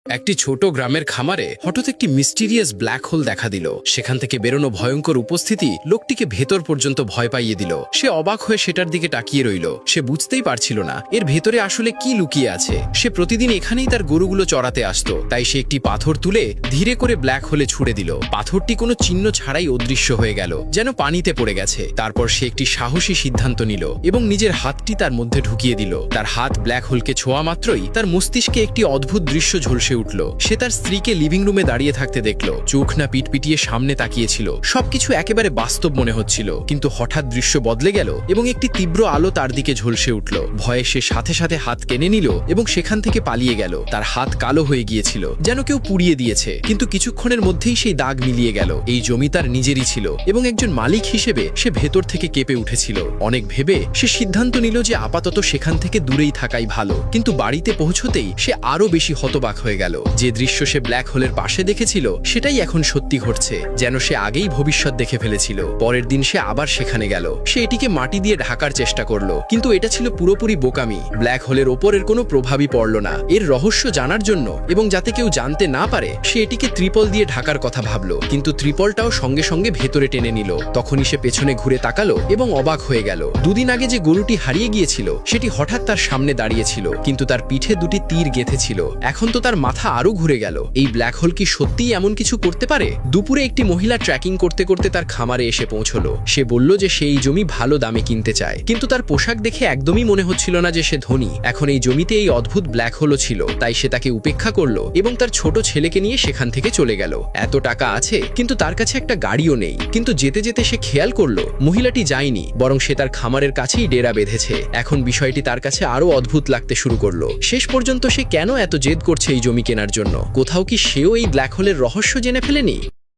একটি ছোট গ্রামের খামারে হঠাৎ একটি মিস্টিরিয়াস ব্ল্যাক হোল দেখা দিল। সেখান থেকে বেরোনো ভয়ঙ্কর উপস্থিতি লোকটিকে ভেতর পর্যন্ত ভয় পাইয়ে দিল। সে অবাক হয়ে সেটার দিকে তাকিয়ে রইল। সে বুঝতেই পারছিল না এর ভেতরে আসলে কি লুকিয়ে আছে। সে প্রতিদিন এখানেই তার গরুগুলো চড়াতে আসতো, তাই সে একটি পাথর তুলে ধীরে করে ব্ল্যাক হোলে ছুড়ে দিল। পাথরটি কোনো চিহ্ন ছাড়াই অদৃশ্য হয়ে গেল, যেন পানিতে পড়ে গেছে। তারপর সে একটি সাহসী সিদ্ধান্ত নিল এবং নিজের হাতটি তার মধ্যে ঢুকিয়ে দিল। তার হাত ব্ল্যাক হোলকে ছোঁয়া মাত্রই তার মস্তিষ্কে একটি অদ্ভুত দৃশ্য ঝলসে উঠল। সে তার স্ত্রীকে লিভিং রুমে দাঁড়িয়ে থাকতে দেখল, চোখ না পিটপিটিয়ে সামনে তাকিয়েছিল। সবকিছু একেবারে বাস্তব মনে হচ্ছিল, কিন্তু হঠাৎ দৃশ্য বদলে গেল এবং একটি তীব্র আলো তার দিকে ঝলসে উঠল। ভয়ে সে সাথে সাথে হাত কেনে নিল এবং সেখান থেকে পালিয়ে গেল। তার হাত কালো হয়ে গিয়েছিল, যেন কেউ পুড়িয়ে দিয়েছে, কিন্তু কিছুক্ষণের মধ্যেই সেই দাগ মিলিয়ে গেল। এই জমি তার নিজেরই ছিল এবং একজন মালিক হিসেবে সে ভেতর থেকে কেঁপে উঠেছিল। অনেক ভেবে সে সিদ্ধান্ত নিল যে আপাতত সেখান থেকে দূরেই থাকাই ভালো। কিন্তু বাড়িতে পৌঁছতেই সে আরো বেশি হতবাক হয়ে গেল। যে দৃশ্য সে ব্ল্যাক হোলের পাশে দেখেছিল সেটাই এখন সত্যি ঘটছে, যেন সে আগেই ভবিষ্যৎ দেখে ফেলেছিল। পরের দিন সে আবার সেখানে গেল। সে এটিকে মাটি দিয়ে ঢাকার চেষ্টা করলো, কিন্তু এটা ছিল পুরোপুরি বোকামি। ব্ল্যাক হোলের ওপরের কোনো প্রভাবই পড়ল না। এর রহস্য জানার জন্য এবং যাতে কেউ জানতে না পারে, সে এটিকে ত্রিপল দিয়ে ঢাকার কথা ভাবলো, কিন্তু ত্রিপলটাও সঙ্গে সঙ্গে ভেতরে টেনে নিল। তখনই সে পেছনে ঘুরে তাকালো এবং অবাক হয়ে গেল। দুদিন আগে যে গরুটি হারিয়ে গিয়েছিল সেটি হঠাৎ তার সামনে দাঁড়িয়েছিল, কিন্তু তার পিঠে দুটি তীর গেঁথে ছিল। এখন তো তার মাথা আরো ঘুরে গেল। এই ব্ল্যাক হোল কি সত্যিই এমন কিছু করতে পারে? দুপুরে একটি মহিলা ট্র্যাকিং করতে করতে তার খামারে এসে পৌঁছলো। সে বলল যে সে এই জমি ভালো দামে কিনতে চায়, কিন্তু তার পোশাক দেখে একদমই মনে হচ্ছিল না যে সে ধনী। এখন এই জমিতে এই অদ্ভুত ব্ল্যাক হোলও ছিল, তাই সে তাকে উপেক্ষা করলো এবং তার ছোট ছেলেকে নিয়ে সেখান থেকে চলে গেল। এত টাকা আছে, কিন্তু তার কাছে একটা গাড়িও নেই। কিন্তু যেতে যেতে সে খেয়াল করলো মহিলাটি যায়নি, বরং সে তার খামারের কাছেই ডেরা বেঁধেছে। এখন বিষয়টি তার কাছে আরো অদ্ভুত লাগতে শুরু করলো। শেষ পর্যন্ত সে কেন এত জেদ করছে এই জমি কেনার জন্য? কোথাও কি সেও এই ব্ল্যাক হোলের রহস্য জেনে ফেলেনি?